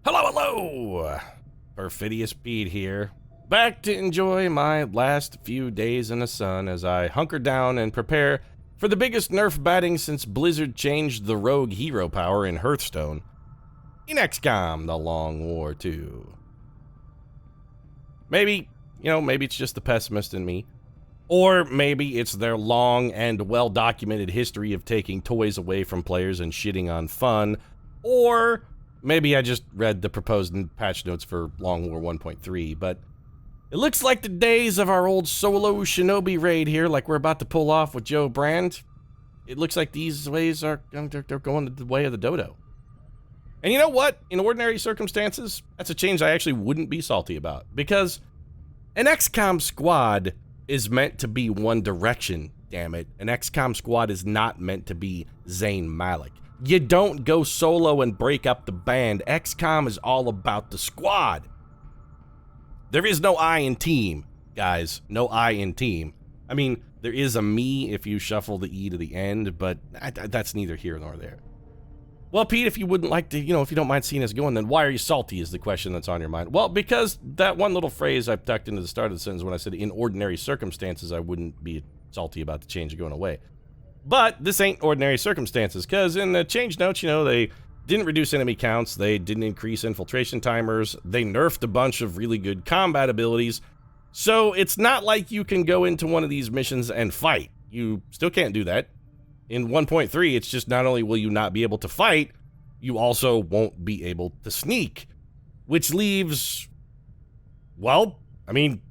Hello! Perfidious Pete here, back to enjoy my last few days in the sun as I hunker down and prepare for the biggest nerf batting since Blizzard changed the rogue hero power in Hearthstone in XCOM, the Long War 2. Maybe it's just the pessimist in me. Or maybe it's their long and well-documented history of taking toys away from players and shitting on fun. Or maybe I just read the proposed patch notes for Long War 1.3, but it looks like the days of our old solo shinobi raid here, like we're about to pull off with Joe Brand, it looks like these ways are they're going the way of the dodo. And you know what? In ordinary circumstances, that's a change I actually wouldn't be salty about, because an XCOM squad is meant to be one direction, damn it. An XCOM squad is not meant to be Zayn Malik. You don't go solo and break up the band. XCOM is all about the squad. There is no I in team, guys. No I in team. I mean, there is a me if you shuffle the E to the end, but that's neither here nor there. Well, Pete, if you wouldn't like to, if you don't mind seeing us going, then why are you salty is the question that's on your mind. Well, because that one little phrase I tucked into the start of the sentence when I said in ordinary circumstances, I wouldn't be salty about the change going away. But this ain't ordinary circumstances, because in the change notes, they didn't reduce enemy counts, they didn't increase infiltration timers, they nerfed a bunch of really good combat abilities, so it's not like you can go into one of these missions and fight. You still can't do that. In 1.3, it's just not only will you not be able to fight, you also won't be able to sneak. Which leaves, well, I mean,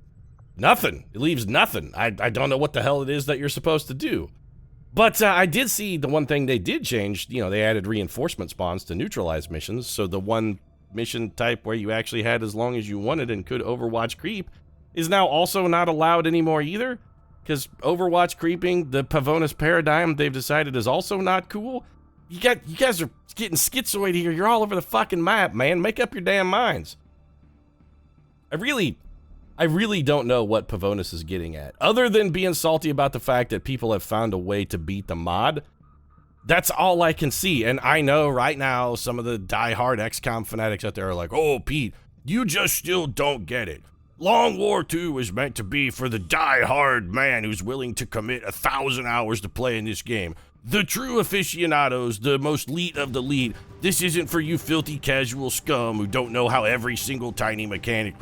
nothing. It leaves nothing. I don't know what the hell it is that you're supposed to do. But I did see the one thing they did change. They added reinforcement spawns to neutralize missions. So the one mission type where you actually had as long as you wanted and could Overwatch creep is now also not allowed anymore either. Because Overwatch creeping, the Pavonis paradigm, they've decided is also not cool. You guys are getting schizoid here. You're all over the fucking map, man. Make up your damn minds. I really don't know what Pavonis is getting at. Other than being salty about the fact that people have found a way to beat the mod. That's all I can see. And I know right now some of the die-hard XCOM fanatics out there are like, oh, Pete, you just still don't get it. Long War 2 was meant to be for the die-hard man who's willing to commit 1,000 hours to play in this game. The true aficionados, the most elite of the elite. This isn't for you filthy casual scum who don't know how every single tiny mechanic...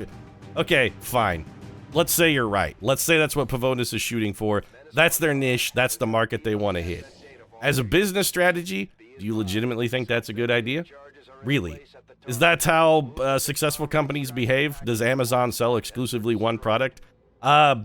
Okay, fine. Let's say you're right. Let's say that's what Pavonis is shooting for. That's their niche. That's the market they want to hit. As a business strategy, do you legitimately think that's a good idea? Really? Is that how successful companies behave? Does Amazon sell exclusively one product?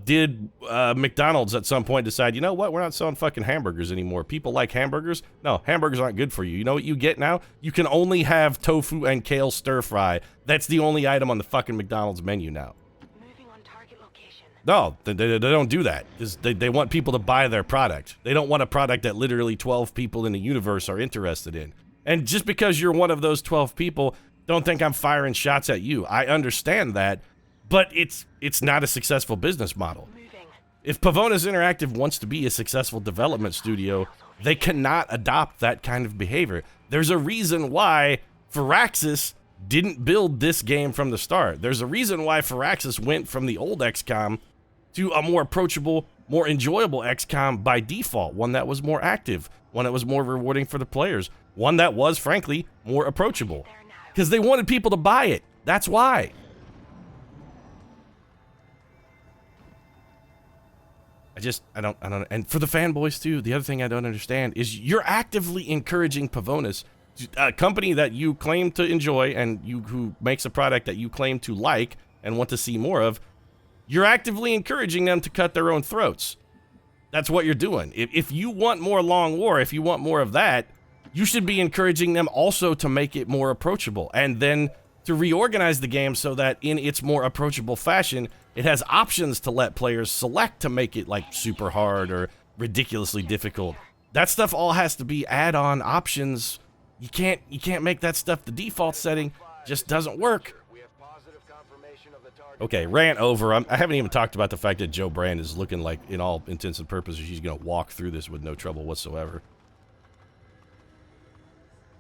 Did McDonald's at some point decide, you know what, we're not selling fucking hamburgers anymore. People like hamburgers? No, hamburgers aren't good for you. You know what you get now? You can only have tofu and kale stir fry. That's the only item on the fucking McDonald's menu now. Moving on target location. No, they don't do that. Because they want people to buy their product. They don't want a product that literally 12 people in the universe are interested in. And just because you're one of those 12 people, don't think I'm firing shots at you. I understand that, but it's not a successful business model. If Pavonis Interactive wants to be a successful development studio, they cannot adopt that kind of behavior. There's a reason why Firaxis didn't build this game from the start. There's a reason why Firaxis went from the old XCOM to a more approachable, more enjoyable XCOM by default. One that was more active, one that was more rewarding for the players, one that was, frankly, more approachable. Because they wanted people to buy it. That's why. I don't, and for the fanboys too, the other thing I don't understand is you're actively encouraging Pavonis, a company that you claim to enjoy and who makes a product that you claim to like and want to see more of, you're actively encouraging them to cut their own throats. That's what you're doing. If you want more Long War, if you want more of that, you should be encouraging them also to make it more approachable and then to reorganize the game so that in its more approachable fashion, it has options to let players select to make it like super hard or ridiculously difficult. That stuff all has to be add-on options. You can't make that stuff the default setting. Just doesn't work. Okay, rant over. I haven't even talked about the fact that Joe Brand is looking like, in all intents and purposes, she's going to walk through this with no trouble whatsoever.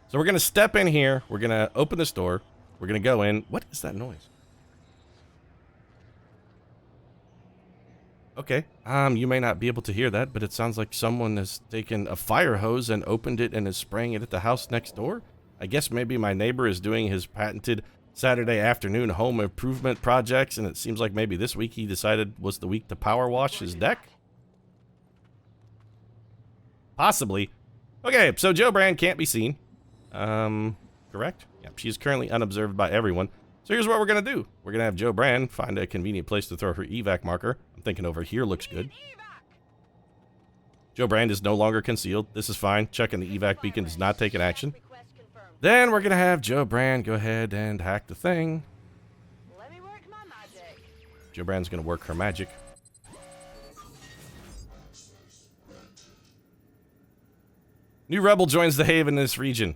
So we're going to step in here. We're going to open this door. We're gonna go in. What is that noise? Okay. You may not be able to hear that, but it sounds like someone has taken a fire hose and opened it and is spraying it at the house next door. I guess maybe my neighbor is doing his patented Saturday afternoon home improvement projects, and it seems like maybe this week he decided was the week to power wash his deck. Possibly. Okay, so Jo Brand can't be seen. Correct? Yep, she's currently unobserved by everyone. So here's what we're gonna do. We're gonna have Jo Brand find a convenient place to throw her evac marker. I'm thinking over here looks good. Jo Brand is no longer concealed. This is fine. Checking the evac beacon does not take an action. Then we're gonna have Jo Brand go ahead and hack the thing. Let me work my magic. Jo Brand's gonna work her magic. New rebel joins the Haven in this region.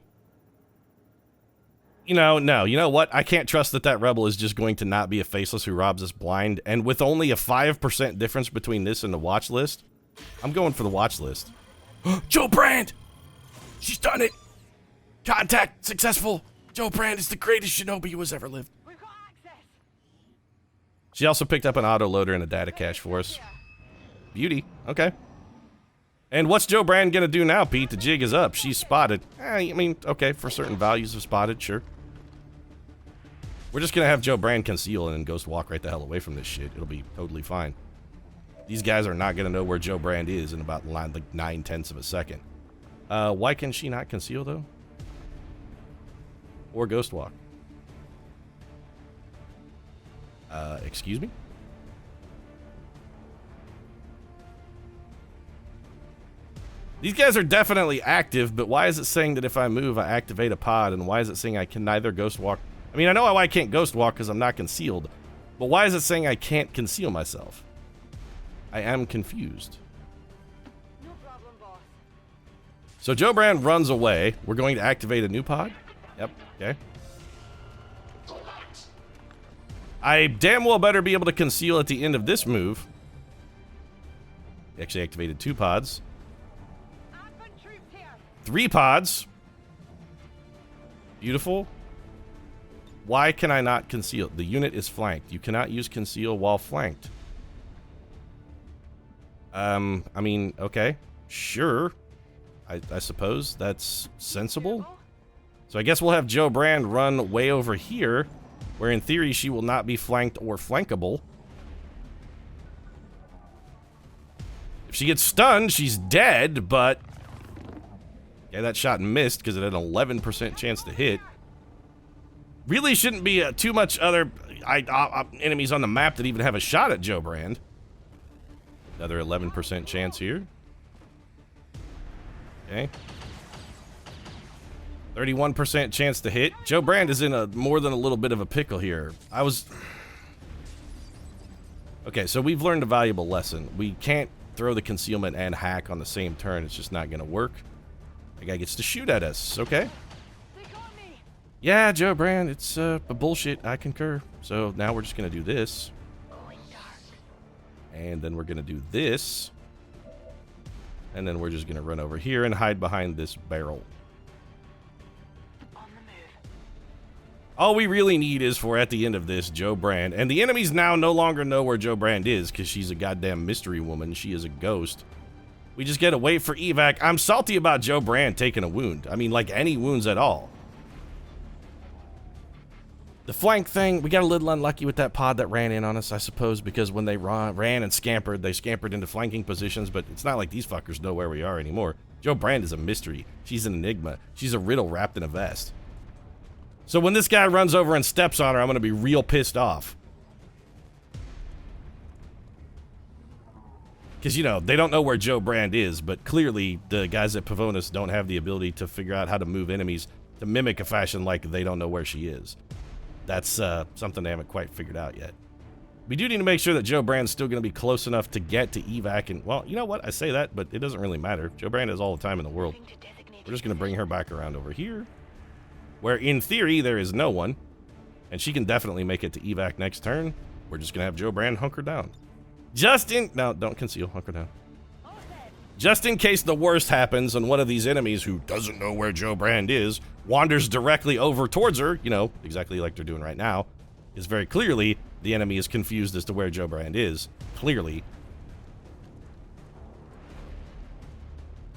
No. You know what? I can't trust that rebel is just going to not be a faceless who robs us blind. And with only a 5% difference between this and the watch list, I'm going for the watch list. Jo Brand! She's done it! Contact successful! Jo Brand is the greatest shinobi who has ever lived. We've got access. She also picked up an autoloader and a data cache for us. Beauty. Okay. And what's Jo Brand gonna do now, Pete? The jig is up. She's spotted. I mean, okay, for certain values of spotted, sure. We're just gonna have Jo Brand conceal and then ghost walk right the hell away from this shit. It'll be totally fine. These guys are not gonna know where Jo Brand is in about like 9/10 of a second. Why can she not conceal though? Or ghost walk? Excuse me? These guys are definitely active, but why is it saying that if I move, I activate a pod, and why is it saying I can neither ghost walk? I mean, I know why I can't ghost walk because I'm not concealed, but why is it saying I can't conceal myself? I am confused. No problem, boss. So Jo Brand runs away. We're going to activate a new pod? Yep, okay. I damn well better be able to conceal at the end of this move. Actually activated 2 pods. 3 pods. Beautiful. Why can I not conceal? The unit is flanked. You cannot use conceal while flanked. I mean, okay. Sure. I suppose that's sensible. So I guess we'll have Jo Brand run way over here, where in theory she will not be flanked or flankable. If she gets stunned, she's dead, but... yeah, that shot missed because it had an 11% chance to hit. Really shouldn't be too much other enemies on the map that even have a shot at Jo Brand. Another 11% chance here. Okay. 31% chance to hit. Jo Brand is in a more than a little bit of a pickle here. Okay, so we've learned a valuable lesson. We can't throw the concealment and hack on the same turn. It's just not going to work. The guy gets to shoot at us. Okay. Yeah, Jo Brand, it's a bullshit. I concur. So now we're just going to do this. And then we're going to do this. And then we're just going to run over here and hide behind this barrel. All we really need is for, at the end of this, Jo Brand. And the enemies now no longer know where Jo Brand is because she's a goddamn mystery woman. She is a ghost. We just gotta wait for evac. I'm salty about Jo Brand taking a wound. I mean, like any wounds at all. The flank thing, we got a little unlucky with that pod that ran in on us, I suppose, because when they ran and scampered, they scampered into flanking positions, but it's not like these fuckers know where we are anymore. Jo Brand is a mystery. She's an enigma. She's a riddle wrapped in a vest. So when this guy runs over and steps on her, I'm gonna be real pissed off. Because, you know, they don't know where Jo Brand is, but clearly the guys at Pavonis don't have the ability to figure out how to move enemies to mimic a fashion like they don't know where she is. That's something they haven't quite figured out yet. We do need to make sure that Jo Brand's still going to be close enough to get to evac, and, well, you know what? I say that, but it doesn't really matter. Jo Brand has all the time in the world. We're just going to bring her back around over here, where, in theory, there is no one, and she can definitely make it to evac next turn. We're just going to have Jo Brand hunker down. No, don't conceal, hunker down. Just in case the worst happens and one of these enemies who doesn't know where Jo Brand is wanders directly over towards her, you know, exactly like they're doing right now, is very clearly the enemy is confused as to where Joe Brand is. Clearly.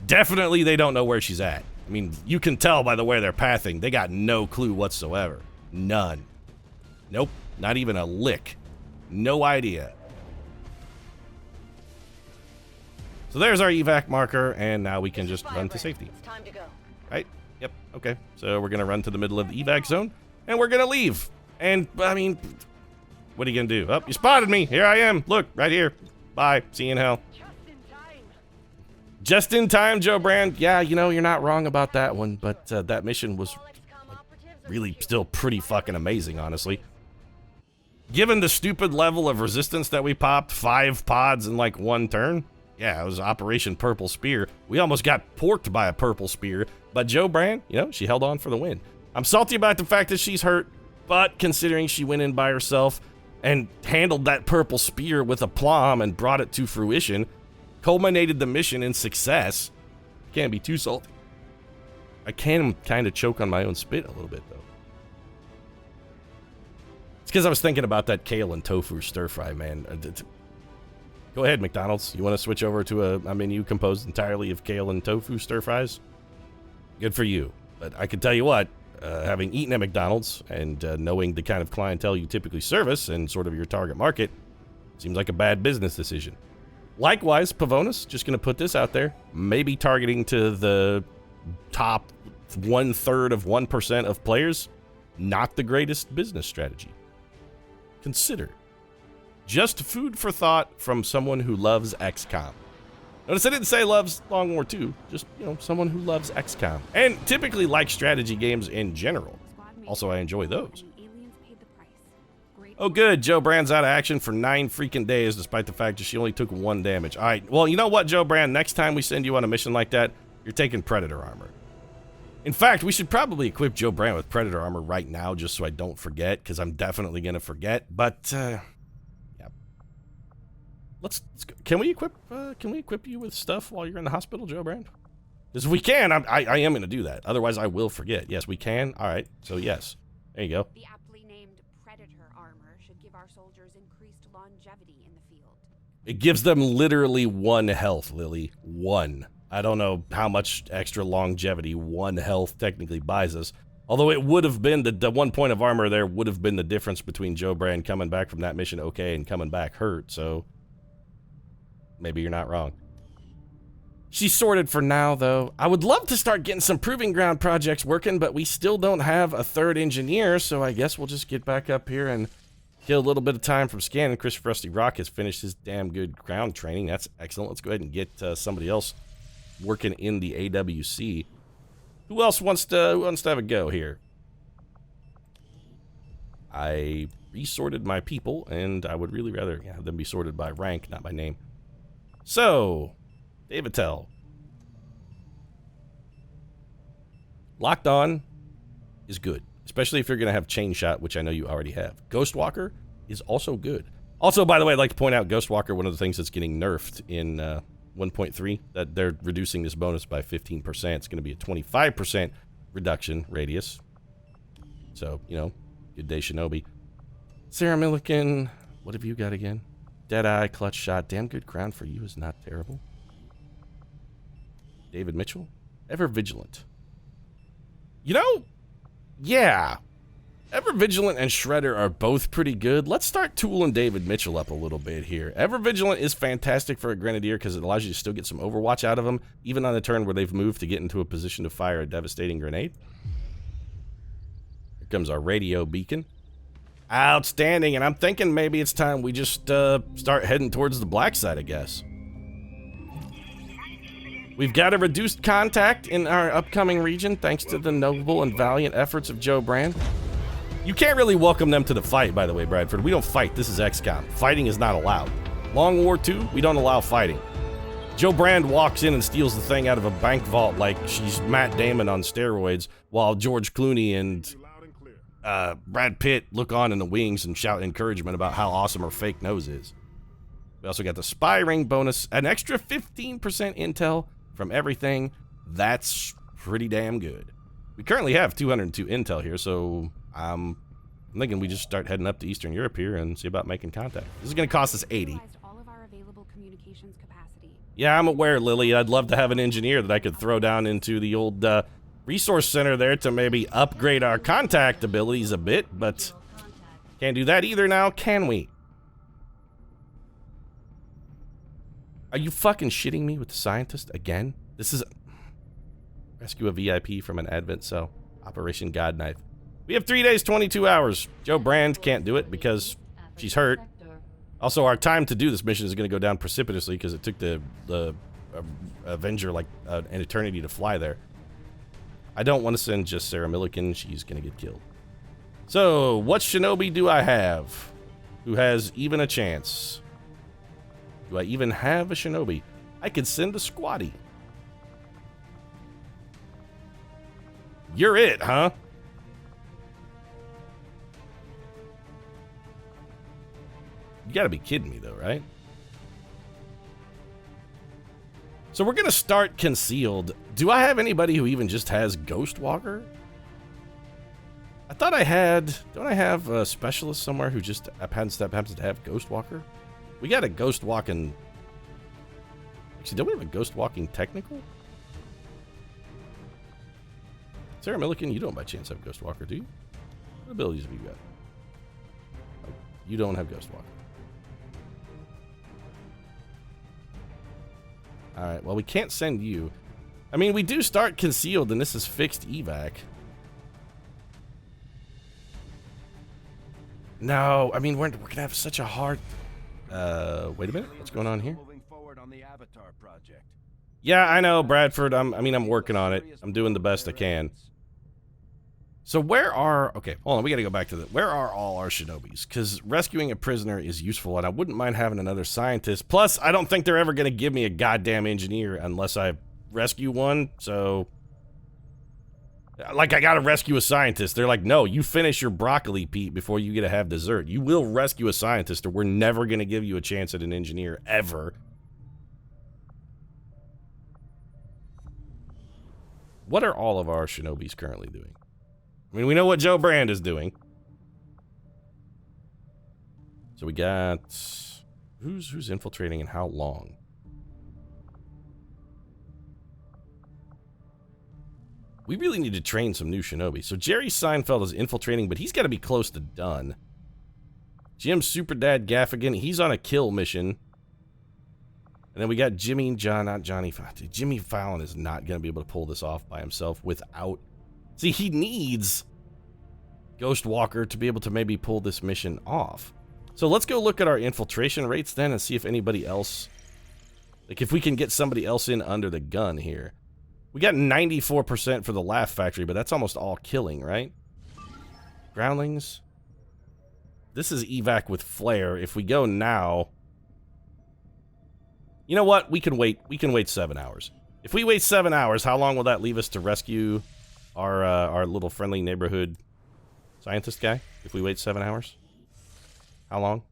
Definitely they don't know where she's at. I mean, you can tell by the way they're pathing. They got no clue whatsoever. None. Nope. Not even a lick. No idea. So there's our evac marker, and now we can just run to safety. It's time to go. Right? Yep. Okay. So we're going to run to the middle of the evac zone, and we're going to leave. And, I mean, what are you going to do? Oh, you spotted me. Here I am. Look, right here. Bye. See you in hell. Just in time. Just in time, Joe Brand. Yeah, you know, you're not wrong about that one, but that mission was All XCOM operatives are really here. still pretty fucking amazing, honestly. Given the stupid level of resistance that we popped, 5 pods in like 1 turn, yeah, it was Operation Purple Spear. We almost got porked by a Purple Spear, but Joe Brand, you know, she held on for the win. I'm salty about the fact that she's hurt, but considering she went in by herself and handled that Purple Spear with aplomb and brought it to fruition, culminated the mission in success, can't be too salty. I can kind of choke on my own spit a little bit, though. It's because I was thinking about that kale and tofu stir fry, man. Go ahead, McDonald's. You want to switch over to a menu composed entirely of kale and tofu stir fries? Good for you. But I can tell you what, having eaten at McDonald's and knowing the kind of clientele you typically service and sort of your target market, seems like a bad business decision. Likewise, Pavonis, just going to put this out there, maybe targeting to the top 1/3 of 1% of players, not the greatest business strategy. Consider. Just food for thought from someone who loves XCOM. Notice I didn't say loves Long War II, just, you know, someone who loves XCOM. And typically likes strategy games in general. Also, I enjoy those. Oh good, Joe Brand's out of action for 9 freaking days, despite the fact that she only took 1 damage. Alright, well, you know what, Joe Brand? Next time we send you on a mission like that, you're taking Predator armor. In fact, we should probably equip Joe Brand with Predator armor right now, just so I don't forget, because I'm definitely going to forget. But, yeah. Let's go. Can we equip you with stuff while you're in the hospital, Joe Brand? Because if we can, I am going to do that. Otherwise, I will forget. Yes, we can. All right. So, yes. There you go. The aptly named Predator armor should give our soldiers increased longevity in the field. It gives them literally 1 health, Lily. 1. I don't know how much extra longevity 1 health technically buys us. Although it would have been, the 1 point of armor there would have been the difference between Joe Brand coming back from that mission okay and coming back hurt, so maybe you're not wrong. She's sorted for now, though. I would love to start getting some Proving Ground projects working, but we still don't have a 3rd engineer, so I guess we'll just get back up here and kill a little bit of time from scanning. Chris Rusty Rock has finished his damn good ground training. That's excellent. Let's go ahead and get somebody else working in the AWC. Who else wants to have a go here? I resorted my people, and I would really rather have them be sorted by rank, not by name. So, David Tell. Locked On is good, especially if you're going to have Chain Shot, which I know you already have. Ghostwalker is also good. Also, by the way, I'd like to point out Ghostwalker, one of the things that's getting nerfed in 1.3, that they're reducing this bonus by 15%. It's going to be a 25% reduction radius. So, you know, good day, Shinobi. Sarah Milliken, what have you got again? Deadeye, Clutch Shot. Damn good crown for you is not terrible. David Mitchell, Ever Vigilant. You know, yeah. Ever Vigilant and Shredder are both pretty good. Let's start tooling David Mitchell up a little bit here. Ever Vigilant is fantastic for a Grenadier because it allows you to still get some Overwatch out of them, even on the turn where they've moved to get into a position to fire a devastating grenade. Here comes our radio beacon. Outstanding, and I'm thinking maybe it's time we just start heading towards the black side, I guess. We've got a reduced contact in our upcoming region thanks to the noble and valiant efforts of Joe Brand. You can't really welcome them to the fight, by the way, Bradford. We don't fight. This is XCOM. Fighting is not allowed. Long War II, we don't allow fighting. Joe Brand walks in and steals the thing out of a bank vault like she's Matt Damon on steroids, while George Clooney and Brad Pitt look on in the wings and shout encouragement about how awesome her fake nose is. We also got the spy ring bonus, an extra 15% intel from everything. That's pretty damn good. We currently have 202 intel here, so I'm thinking we just start heading up to Eastern Europe here and see about making contact. This is going to cost us 80. Utilized all of our available communications capacity. Yeah, I'm aware, Lily. I'd love to have an engineer that I could throw down into the old resource center there to maybe upgrade our contact abilities a bit, but can't do that either now, can we? Are you fucking shitting me with the scientist again? This is... Rescue a VIP from an Advent cell. Operation God Knife. We have 3 days, 22 hours. Joe Brand can't do it because she's hurt. Also, our time to do this mission is going to go down precipitously because it took the Avenger like an eternity to fly there. I don't want to send just Sarah Milliken. She's going to get killed. So, what shinobi do I have who has even a chance? Do I even have a shinobi? I could send a squatty. You're it, huh? You gotta be kidding me, though, right? So we're gonna start concealed. Do I have anybody who even just has Ghostwalker? I thought I had... Don't I have a specialist somewhere who just happens to have Ghostwalker? We got a Ghostwalking... Actually, don't we have a Ghostwalking technical? Sarah Milliken, you don't by chance have Ghostwalker, do you? What abilities have you got? Oh, you don't have Ghostwalker. Alright, well, we can't send you. I mean, we do start concealed, and this is fixed evac. No, I mean, we're going to have such a hard... wait a minute. What's going on here? Moving forward on the Avatar project. Yeah, I know, Bradford. I'm working on it. I'm doing the best I can. So where are... Okay, hold on. We got to go back to the... Where are all our shinobis? Because rescuing a prisoner is useful, and I wouldn't mind having another scientist. Plus, I don't think they're ever going to give me a goddamn engineer unless I rescue one, so... Like, I got to rescue a scientist. They're like, no, you finish your broccoli, Pete, before you get to have dessert. You will rescue a scientist, or we're never going to give you a chance at an engineer, ever. What are all of our shinobis currently doing? I mean, we know what Joe Brand is doing. So we got... Who's infiltrating and how long? We really need to train some new shinobi. So Jerry Seinfeld is infiltrating, but he's got to be close to done. Jim Superdad Gaffigan, he's on a kill mission. And then we got Jimmy and John, not Johnny. Jimmy Fallon is not going to be able to pull this off by himself without... See, he needs Ghostwalker to be able to maybe pull this mission off. So let's go look at our infiltration rates then and see if anybody else... Like, if we can get somebody else in under the gun here. We got 94% for the Laugh Factory, but that's almost all killing, right? Groundlings. This is evac with flare. If we go now... You know what? We can wait. We can wait 7 hours. If we wait 7 hours, how long will that leave us to rescue our little friendly neighborhood scientist guy? If we wait 7 hours? How long?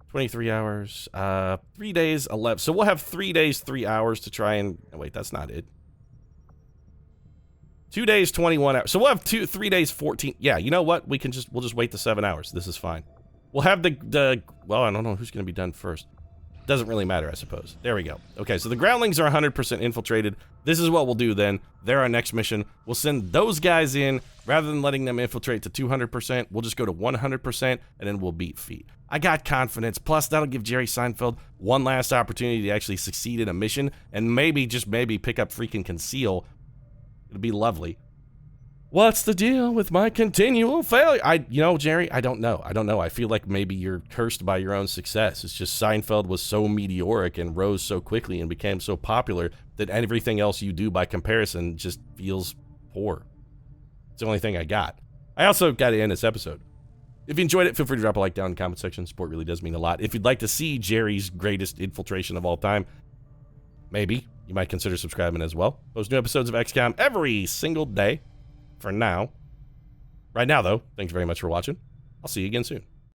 23 hours. 3 days, 11. So we'll have 3 days, 3 hours to try and... Oh, wait, that's not it. 2 days, 21 hours. So we'll have 3 days, 14. Yeah, you know what? We'll just wait the 7 hours. This is fine. We'll have the well, I don't know who's going to be done first. Doesn't really matter, I suppose. There we go. Okay, so the groundlings are 100% infiltrated. This is what we'll do then. They're our next mission. We'll send those guys in. Rather than letting them infiltrate to 200%, we'll just go to 100%, and then we'll beat feet. I got confidence. Plus, that'll give Jerry Seinfeld one last opportunity to actually succeed in a mission, and maybe, just maybe, pick up freaking Conceal. It'll be lovely. What's the deal with my continual failure? You know, Jerry, I don't know. I feel like maybe you're cursed by your own success. It's just Seinfeld was so meteoric and rose so quickly and became so popular that everything else you do by comparison just feels poor. It's the only thing I got. I also got to end this episode. If you enjoyed it, feel free to drop a like down in the comment section. Support really does mean a lot. If you'd like to see Jerry's greatest infiltration of all time, maybe you might consider subscribing as well. Post new episodes of XCOM every single day. For now. Right now, though, thanks very much for watching. I'll see you again soon.